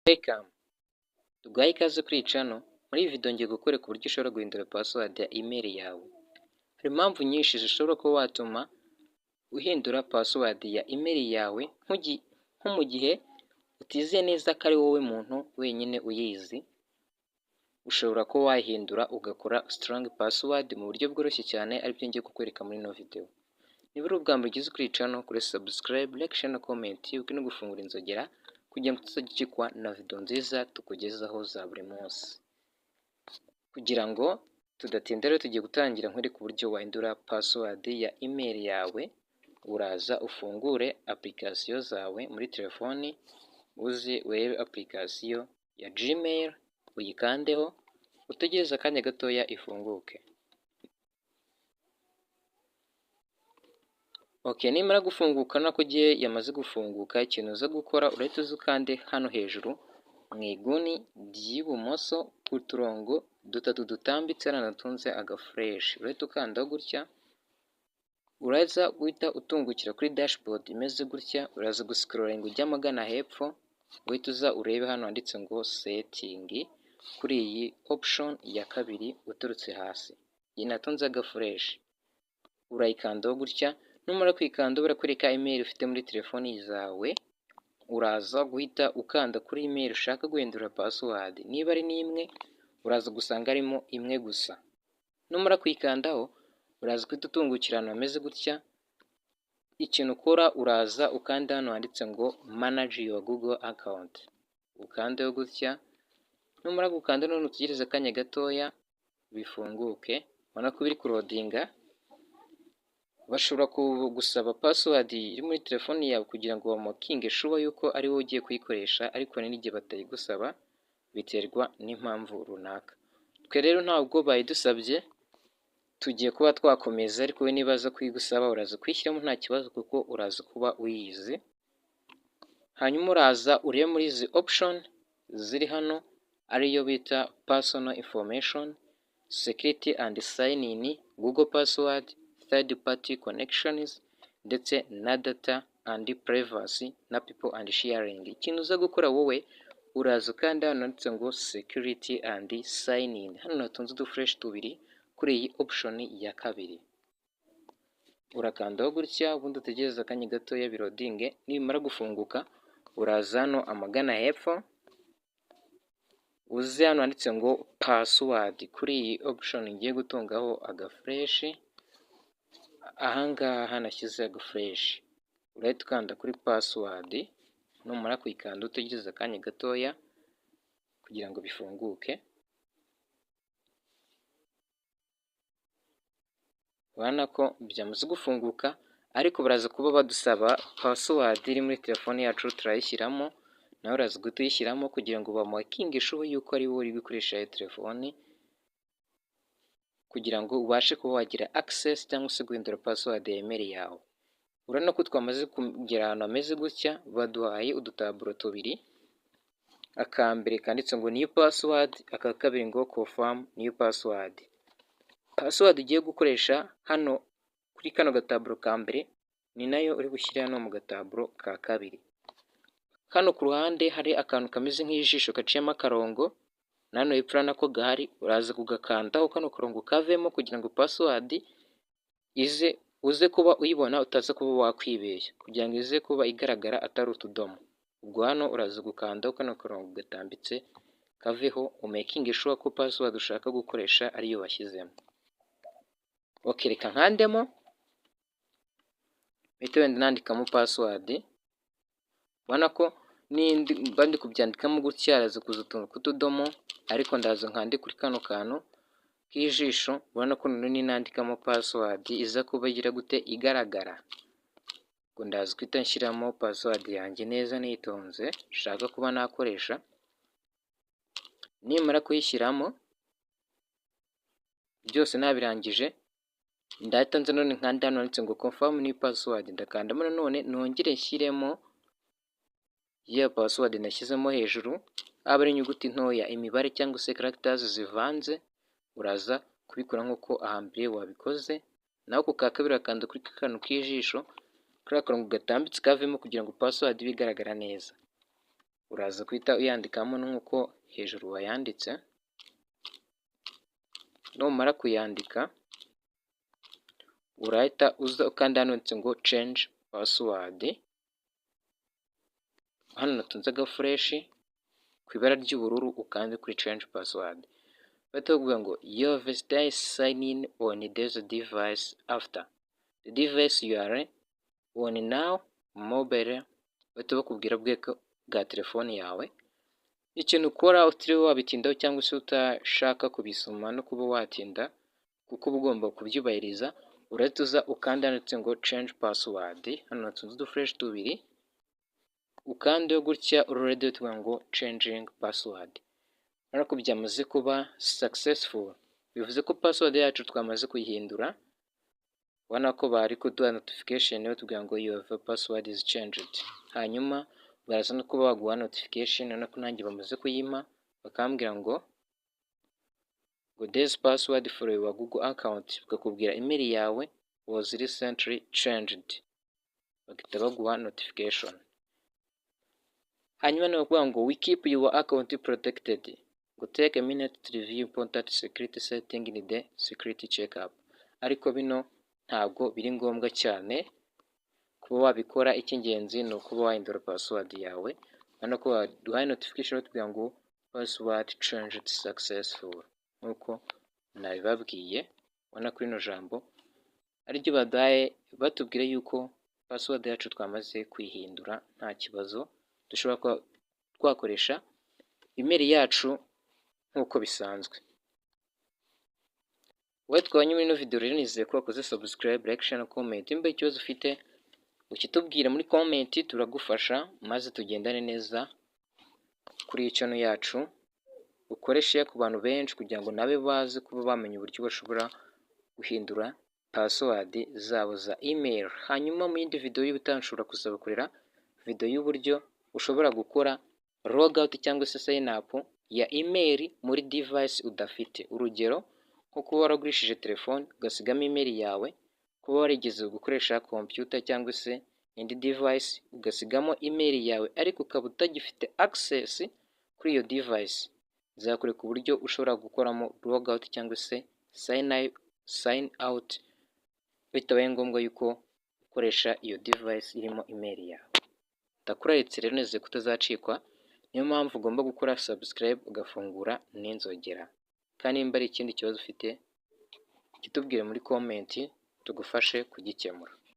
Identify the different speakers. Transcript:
Speaker 1: Welcome tuguhaye ikaze kuri iyi channel. Muri iyi video ngiye kukwereka uburyo ushobora guhindura password ya email yawe. Hari impamvu nyinshi zishobora kuba watuma uhindura password ya email yawe nko mu gihe utizeye neza ko ari wowe muntu wenyine uyizi. Ushobora kuba wahindura ugakora strong password mu buryo bworoshye cyane, aribyo ngiye kukwereka muri ino video. Niba uri ubwa mbere ugeze kuri iyi channel, kuri subscribe, like, share na comment, wibuke no gufungura inzogera kugira ngo tutagicikwa na video nziza tukugezaho za buri munsi. Kugira ngo tudatinda rero tugiye gutangira nkwereka uburyo wahindura password ya email yawe. Uraza ufungure application zawe muri telefoni, uze urebe application ya Gmail, uyikandeho, utegereze akanya gatoya ifunguke. Okay, nimara gufunguka nako giye yamaze gufunguka, ikintu uza gukora urahita uza ukande hano hejuru mu iguni ry'ibumoso ku turongo dutatu dutambitse natunze agafresh. Urahita ukandaho gutya, uraza guhita utungukira kuri dashboard imeze gutya. Uraza guscrolling ujya magana hepfo, uhita uza urebe hano handitse ngo setting, kuri iyi option ya kabiri uturutse hasi iyi natunze agafresh, urayikandaho gutya. Numara kwikanda barakwereka email ufite muri telefoni zawe. Uraza guhita ukanda kuri email ushaka guhindura password. Niba ari n'imwe uraza gusanga arimo imwe gusa. Numara kwikandaho uraza guhita utungukira ahantu hameze gutya. Ikintu ukora uraza ukanda hano handitse ngo manage your Google account, ukandeho gutya. Numara gukanda none utegereze akanya gatoya bifunguke. Ubona ko biri kurodinga. Bashobora gusaba password iri muri telefoni yawe kugira ngo bamakinge sure yuko ari wowe ugiye kuyikoresha, ariko n'igihe batayigusaba biterwa n'impamvu runaka. Twe rero ntabwo bayidusabye, tugiye kuba twakomeza, ariko we nibaza kuyigusaba uraza kwishyiramo nta kibazo kuko uraza kuba uyizi. Hanyuma uraza urebe muri izi option ziri hano, ariyo bita personal information, security and sign in, Google password, third party connections, ndetse na data and privacy na people and sharing. Ikintu uza gukora wowe uraza ukanda hano handitse ngo security and sign in. Hano natunze udufresh tubiri kuri iyi option ya kabiri. Urakandaho gutya, ubundi utegereza akanya gatoya birodinge. Nimara gufunguka uraza hano amagana hepfo, uze hano handitse ngo password. Kuri iyi option ngiye gutungaho agafresh, ahangaha nashyize agafresh, urahita ukanda kuri password. Numara kuyikanda utegereza akanya gatoya kugira ngo bifunguke. Urabona ko byamaze gufunguka, ariko baraza kuba badusaba password iri muri telefoni yacu, turayishyiramo. Nawe uraza guhita uyishyiramo kugira ngo bamakinge sure yuko ari wowe uri gukoresha iyo telefoni, kugira ngo ubashe kuba wagira access cyangwa se guhindura password ya email yawe. Urabona ko twamaze kugera ahantu hameze gutya, baduhaye udutaburo tubiri. Akambere kanditse ngo new password, aka kabiri ngo confirm new password. Password ugiye gukoresha hano kuri kano gataburo ka mbere ni nayo uri gushyira hano mu gataburo ka kabiri. Hano ku ruhande hari akantu kameze nk'ijisho gaciyemo akarongo, nano hepfo nako gahari. Uraza kugakandaho kano karongo kavemo kugira ngo password uze kuba uyibona, utaza kuba wakwibeshya, kugira ngo ize kuba igaragara atari utudomo. Ubwo hano uraza gukandaho kano karongo gatambitse kaveho, umakinge sure ko password ushaka gukoresha ariyo washyizemo. Okay, reka nkandemo mpite wenda nandikamo password. Ubona ko ndi kubyandikamo gutya araza kuza utuntu tw'utudomo, ariko ndaza nkande kuri kano kantu k'ijisho. Ubona ko none nandikamo password iza kuba igira gute igaragara. Ngo ndaza guhita nshyiramo password yanjye neza nitonze nshaka kuba nakoresha. Nimara kuyishyiramo byose nabirangije, ndahita nza none nkanda hano handitse ngo confirm new password. Ndakandamo nanone nongere nshyiremo ya password nashyizemo hejuru, aba ari inyuguti ntoya, imibare cyangwa se characters zivanze. Uraza kubikora nk'uko ahambere wabikoze. Naho ku ka kabiri akanda kuri kano k'ijisho, kuri akarongo gatambitse kavemo kugira ngo password ibe igaragara neza. uraza guhita uyandikamo nk'uko hejuru wayanditse, numara kuyandika urahita uza ukanda hano handitse ngo change password, hano natunze agafureshi ku ibara ry'ubururu ukande kuri change password, bahita bakubwira ngo your visitor sign in on this device after the device you are on now mobile, bahita bakubwira bweko bwa telefone yawe. Ikintu ukora utiriwe wabitindaho cyangwa se utashaka kubisoma no kuba watinda kuko uba ugomba kubyubahiriza, urahita uza ukanda handitse ngo change password, hano natunze udufresh tubiri ukandeho gutya already tuvuga ngo changing password. Urabona ko byamaze kuba successful, bivuze ko password yacu twamaze kuyihindura. Ubona ko bari kuduha notification batubwira ngo your password is changed, hanyuma baraza no kuba baguha notification, urabona ko nanjye bamaze kuyima bakambwira ngo this password for your Google account, bakakubwira email yawe was recently changed, bagahita baguha notification. Hanyuma bakubwira ngo we keep your account protected, ngo take a minute to review important security setting in the security checkup. Ariko bino ntabwo biri ngombwa cyane kuba wabikora, icy'ingenzi ni ukuba wahindura password yawe. Urabona ko baduhaye notification batubwira ngo password changed successful, nk'uko nabibabwiye. Ubona ko rino jambo ariryo baduhaye batubwira yuko password yacu twamaze kuyihindura, nta kibazo dushobora kuba twakoresha email yacu nk'uko bisanzwe. Wowe twabanye muri ino video rero nizeye ko wakoze subscribe, like, share na comment. Nimba ikibazo ufite ukitubwira muri comment turagufasha maze tugendane neza kuri iyi channel yacu, ukoreshe ku bantu benshi kugira ngo nabe bazi kuba bamenya uburyo bashobora guhindura password zabo za email. Hanyuma mu yindi video y'ubutaha nshobora kuzabakorera video y'uburyo ushobora gukora logout cyangwa se sign up ya email muri device udafite. Urugero nko kuba waragurishije telefone ugasigamo email yawe, kuba warigeze gukoresha computer cyangwa se indi device ugasigamo email yawe ariko ukaba utagifite access kuri iyo device, zakwereka uburyo ushobora gukoramo logout cyangwa se sign out bitabaye ngombwa yuko ukoresha iyo device irimo email yawe. Ndakuraritse rero nizeye ko utazacikwa, niyo mpamvu ugomba gukora subscribe ugafungura n'inzogera. Kandi nimba ari ikindi kibazo ufite kitubwire muri comment tugufashe kugikemura.